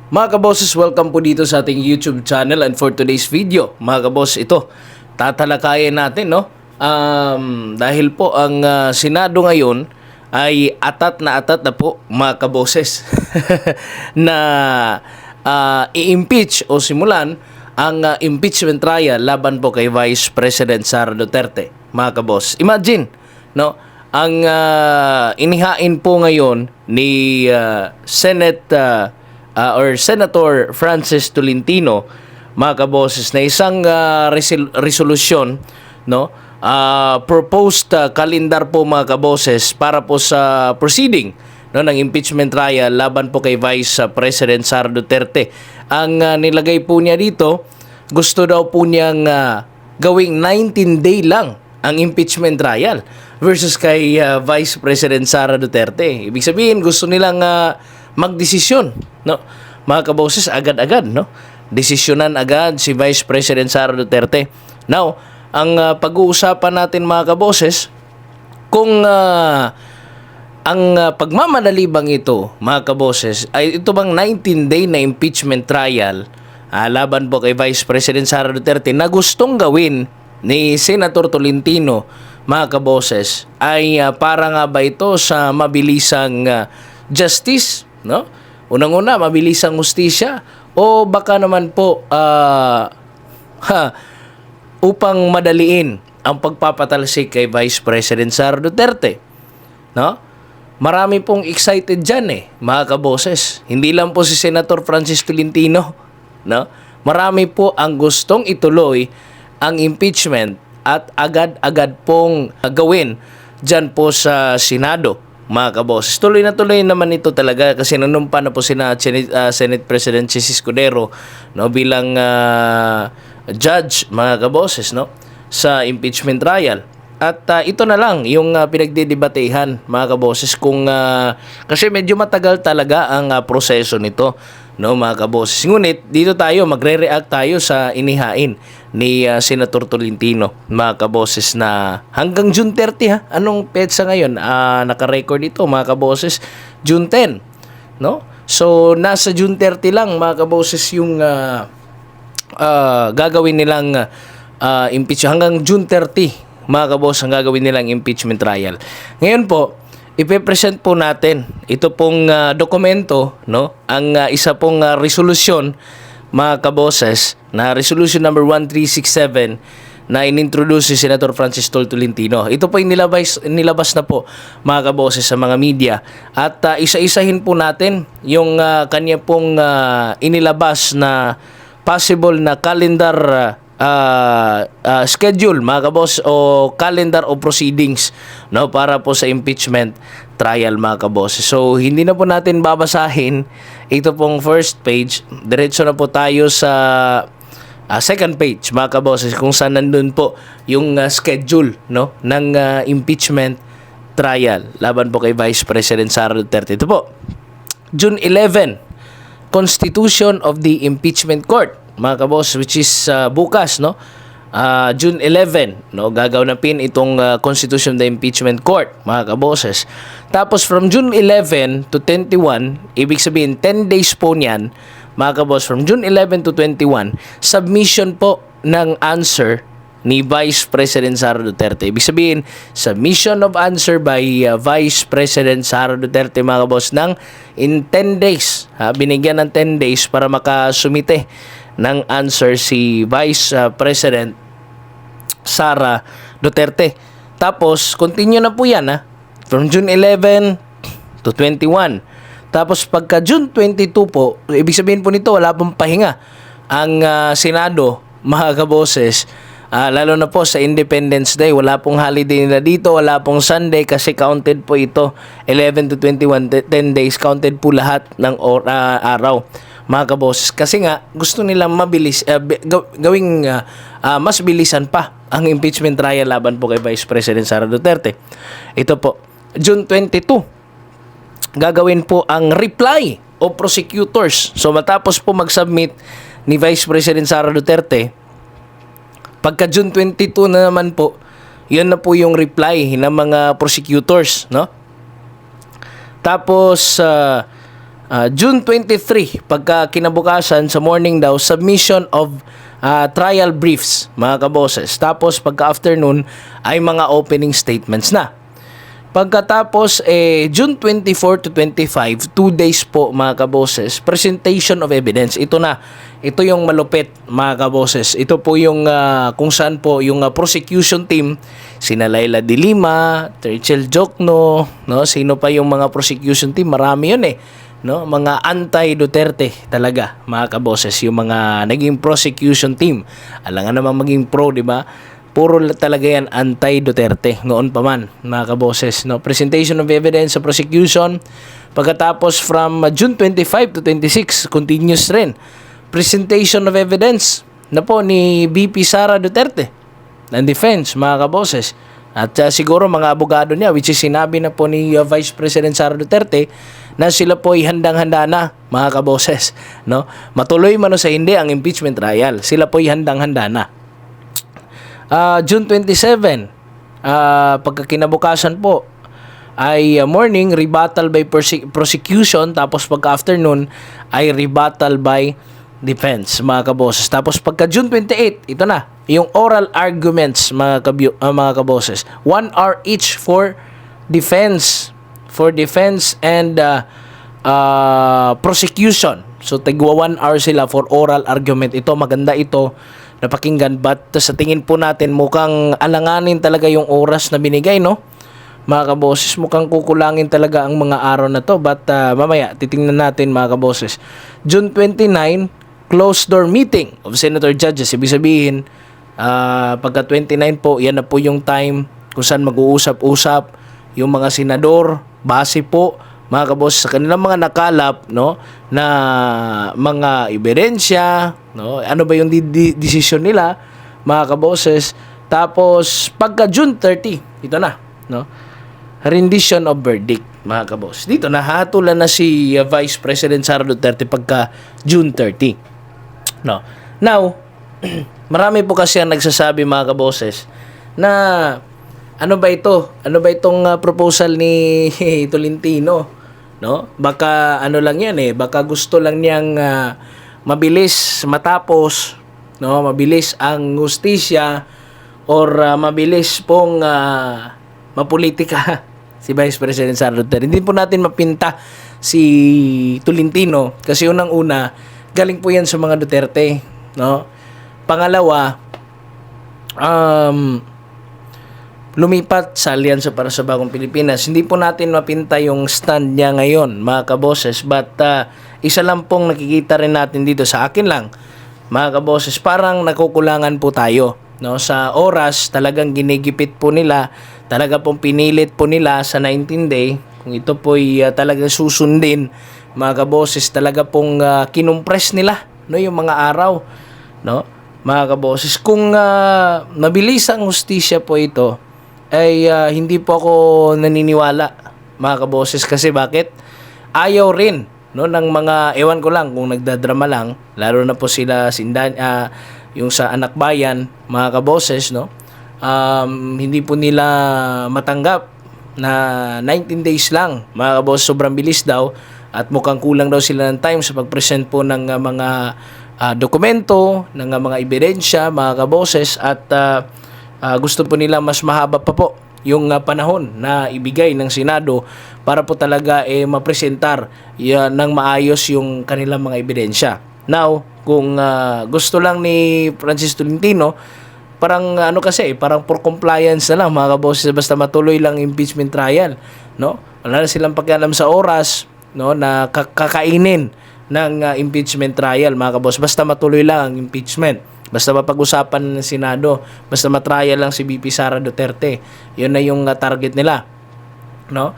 Mga kabosses, welcome po dito sa ating YouTube channel, and for today's video, mga kaboss, ito, tatalakayin natin, no? Dahil po ang Senado ngayon ay atat na po, mga kabosses, na i-impeach o simulan ang impeachment trial laban po kay Vice President Sara Duterte, mga kaboss. Imagine, no? Ang inihain po ngayon ni Senator Francis Tolentino, mga kaboses, na isang resolusyon, no? Proposed calendar po, mga kaboses, para po sa proceeding, no, ng impeachment trial laban po kay Vice President Sara Duterte. Ang nilagay po niya dito, gusto daw po niyang gawing 19-day lang ang impeachment trial versus kay Vice President Sara Duterte. Ibig sabihin, gusto nilang magdesisyon, no? Mga kaboses, agad-agad, no? Desisyonan agad si Vice President Sara Duterte. Now, ang pag-uusapan natin, mga kaboses, kung ang pagmamadali bang ito, mga kaboses, ay ito bang 19-day na impeachment trial laban po kay Vice President Sara Duterte na gustong gawin ni Senator Tolentino, mga kaboses, ay para nga ba ito sa mabilisang justice, no? Unang-una, mabilisang hustisya, o baka naman po upang madaliin ang pagpapatalsik kay Vice President Sara Duterte, no? Marami pong excited diyan, mga kaboses. Hindi lang po si Senator Francis Tolentino, no? Marami po ang gustong ituloy ang impeachment at agad-agad pong gawin diyan po sa Senado, mga kaboses. Tuloy na tuloy naman ito talaga kasi nanumpa na po Senate President Chis Escudero, no, bilang judge, mga kaboses, no, sa impeachment trial. At ito na lang yung pinagdidebatehan, mga kaboses, kung kasi medyo matagal talaga ang proseso nito, no, mga kaboses. Ngunit dito tayo magre-react tayo sa inihain ni Senator Tolentino, mga kaboses, na hanggang June 30, ha. Anong petsa ngayon? Naka-record ito, mga kaboses, June 10, no? So nasa June 30 lang, mga kaboses, yung gagawin nilang impeachment hanggang June 30, mga kabos, ang gagawin nilang impeachment trial. Ngayon po, ipe-present po natin ito pong dokumento, no? Ang isa pong resolusyon, mga kaboses, na resolution number 1367 na inintroduce si Senator Francis Tolentino. Ito po yung nilabas na po, mga kaboses, sa mga media. At isa-isahin po natin yung kanya pong inilabas na possible na calendar schedule, mga kabos, o calendar o proceedings, no, para po sa impeachment trial, mga kabos. So hindi na po natin babasahin ito pong first page, diretso na po tayo sa second page, mga kabos, kung saan nandun po yung schedule, no, ng impeachment trial laban po kay Vice President Sara Duterte. Ito po, June 11, Constitution of the Impeachment Court, mga kabos, which is bukas, no? June 11, no, gagawin itong Constitution of the Impeachment Court, mga kaboses. Tapos from June 11 to 21, ibig sabihin 10 days po niyan, mga kabos, from June 11 to 21, submission po ng answer ni Vice President Sara Duterte. Ibig sabihin, submission of answer by Vice President Sara Duterte, mga kabos, in 10 days. Binigyan ng 10 days para makasumite ng answer si Vice President Sara Duterte. Tapos, continue na po yan, from June 11 to 21. Tapos, pagka June 22 po, ibig sabihin po nito, wala pong pahinga ang Senado, mga kaboses. Lalo na po sa Independence Day, wala pong holiday nila dito, wala pong Sunday, kasi counted po ito, 11 to 21, 10 days, counted po lahat ng araw, mga kaboses. Kasi nga, gusto nilang mabilis, gawing mas bilisan pa ang impeachment trial laban po kay Vice President Sara Duterte. Ito po, June 22, gagawin po ang reply o prosecutors. So matapos po mag-submit ni Vice President Sara Duterte, pagka June 22 na naman po, yun na po yung reply ng mga prosecutors, no? Tapos June 23, pagka kinabukasan sa morning daw, submission of trial briefs, mga kaboses. Tapos pagka afternoon ay mga opening statements na. Pagkatapos, June 24 to 25, 2 days po, mga kaboses, presentation of evidence. Ito na. Ito yung malupit, mga kaboses. Ito po yung kung saan po yung prosecution team, sina Laila de Lima, Terchel Jokno, no? Sino pa yung mga prosecution team? Marami yun no, mga anti-Duterte talaga, mga kaboses, yung mga naging prosecution team. Alangan naman maging pro, di ba? Puro talaga yan anti-Duterte noon pa man, mga kaboses, no? Presentation of evidence sa prosecution. Pagkatapos from June 25 to 26, continuous rin. Presentation of evidence na po ni VP Sara Duterte ng defense, mga kaboses. At siguro mga abogado niya, which is sinabi na po ni Vice President Sara Duterte na sila po ay handang-handa na, mga kaboses, no? Matuloy man o sa hindi ang impeachment trial, sila po ay handang-handa na. June 27, pagkakinabukasan po ay morning, rebuttal by prosecution, tapos pagka-afternoon ay rebuttal by defense, mga kaboses. Tapos pagka June 28, ito na, yung oral arguments, mga kaboses. 1 hour each for defense and prosecution. So tigwa 1 hour sila for oral argument. Ito, maganda ito napakinggan, but sa tingin po natin mukhang alanganin talaga yung oras na binigay, no? Mga kaboses, mukhang kukulangin talaga ang mga araw na to, but mamaya titingnan natin, mga kaboses. June 29, closed door meeting of senator judges. Ibig sabihin, pagka 29 po, yan na po yung time kung saan mag-uusap-usap yung mga senador, base po, mga kaboses, sa kanilang mga nakalap, no, na mga ebidensya, no, ano ba yung decision nila, mga kaboses. Tapos pagka June 30, ito na, no, rendition of verdict, mga kaboses. Dito nahatulan na si Vice President Sara Duterte pagka June 30, no. Now, marami po kasi ang nagsasabi, mga kaboses, na ano ba ito? Ano ba itong proposal ni Tolentino? No? Baka ano lang yan baka gusto lang niyang mabilis matapos, no? Mabilis ang hustisya or mabilis pong mapolitika si Vice President Sara Duterte. Hindi po natin mapinta si Tolentino kasi unang-una galing po yan sa mga Duterte, no? Pangalawa, lumipat sa Alyansa para sa Bagong Pilipinas. Hindi po natin mapinta yung stand niya ngayon, mga kaboses, but isa lang pong nakikita rin natin dito sa akin lang, mga kaboses, parang nakukulangan po tayo, no? Sa oras, talagang ginigipit po nila, talaga pong pinilit po nila sa 19 day, kung ito po ay talagang susundin, mga kaboses, talaga pong kinumpres nila, no, yung mga araw, no, mga kaboses. Kung mabilis ang hustisya po ito, ay hindi po ako naniniwala, mga kaboses, kasi bakit? Ayaw rin, no, ng mga, ewan ko lang kung nagdadrama lang, lalo na po sila yung sa Anak Bayan, mga kaboses, no, hindi po nila matanggap na 19 days lang, mga kaboses. Sobrang bilis daw at mukhang kulang daw sila ng time sa pag-present po ng mga dokumento, ng mga ebidensya, mga kaboses, at gusto po nila mas mahaba pa po yung panahon na ibigay ng Senado para po talaga mapresentar ng maayos yung kanilang mga ebidensya. Now, kung gusto lang ni Francis Tolentino, parang kasi, parang for compliance na lang, mga kaboses, basta matuloy lang impeachment trial, no? Wala na silang pakialam sa oras, no, na kakainin ng impeachment trial, mga kaboses, basta matuloy lang ang impeachment. Basta mapag-usapan ng Senado, basta matrial lang si VP Sara Duterte. Yun na yung target nila, no?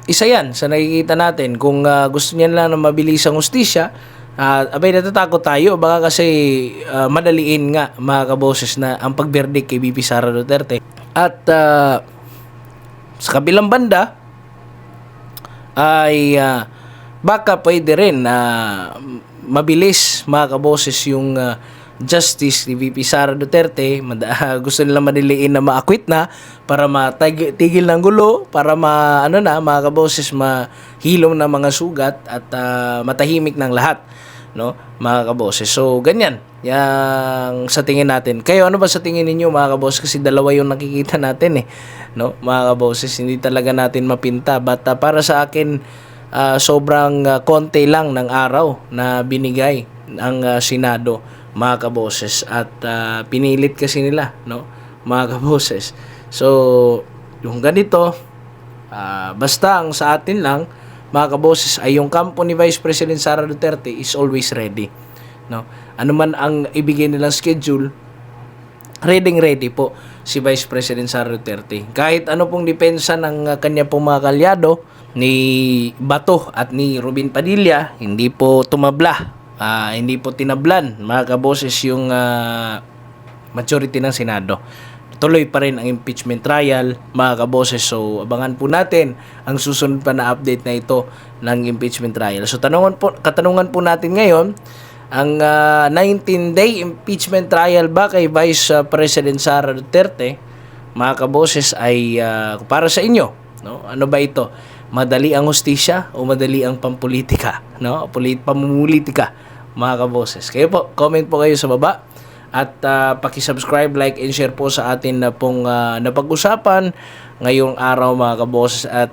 Isa yan sa nakikita natin. Kung gusto niya lang na mabilis ang hustisya, abay, natatakot tayo. Baka kasi madaliin nga, mga kaboses, na ang pagberdik kay VP Sara Duterte. At sa kabilang banda ay baka pwede rin mabilis, mga kaboses, yung Justice ni VP Sara Duterte, gusto nila madiliin na ma-acquit na para matigil ng gulo, para mga kaboses, mahilom na mga sugat at matahimik ng lahat, no, mga kaboses. So ganyan yang sa tingin natin. Kayo, ano ba sa tingin ninyo, mga kaboses? Kasi dalawa yung nakikita natin no, mga kaboses. Hindi talaga natin mapinta, but para sa akin, sobrang konti lang ng araw na binigay ang Senado, mga kaboses, at pinilit kasi nila, no, mga kaboses. So yung ganito, basta ang sa atin lang, mga kaboses, ay yung kampo ni Vice President Sara Duterte is always ready, no. Ano man ang ibigay nilang schedule, ready po si Vice President Sara Duterte. Kahit ano pong depensa ng kanya pong mga kalyado, ni Bato at ni Robin Padilla, hindi po tumabla, hindi po tinablan, mga kaboses, yung majority ng Senado. Tuloy pa rin ang impeachment trial, mga kaboses. So abangan po natin ang susunod pa na update na ito ng impeachment trial. So katanungan po natin ngayon, ang 19-day impeachment trial ba kay Vice President Sara Duterte, mga kaboses, ay para sa inyo, no? Ano ba ito? Madali ang hustisya o madali ang pampolitika, no? Pamumulitika, mga kaboses. Kayo po, comment po kayo sa baba at paki-subscribe, like and share po sa atin na pong napag-usapan ngayong araw, mga kaboses, at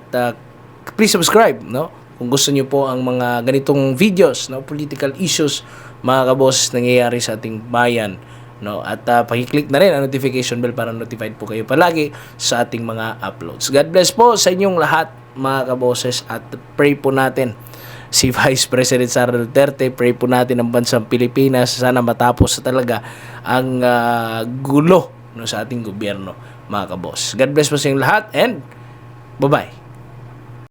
please subscribe, no? Kung gusto niyo po ang mga ganitong videos, no, political issues, mga kaboses, nangyayari sa ating bayan, no, at paki-click na rin ang notification bell para notified po kayo palagi sa ating mga uploads. God bless po sa inyong lahat, mga kaboses, at pray po natin si Vice President Sara Duterte, pray po natin ang bansang Pilipinas, sana matapos talaga ang gulo, no, sa ating gobyerno, mga kaboses. God bless po sa inyong lahat, and bye-bye.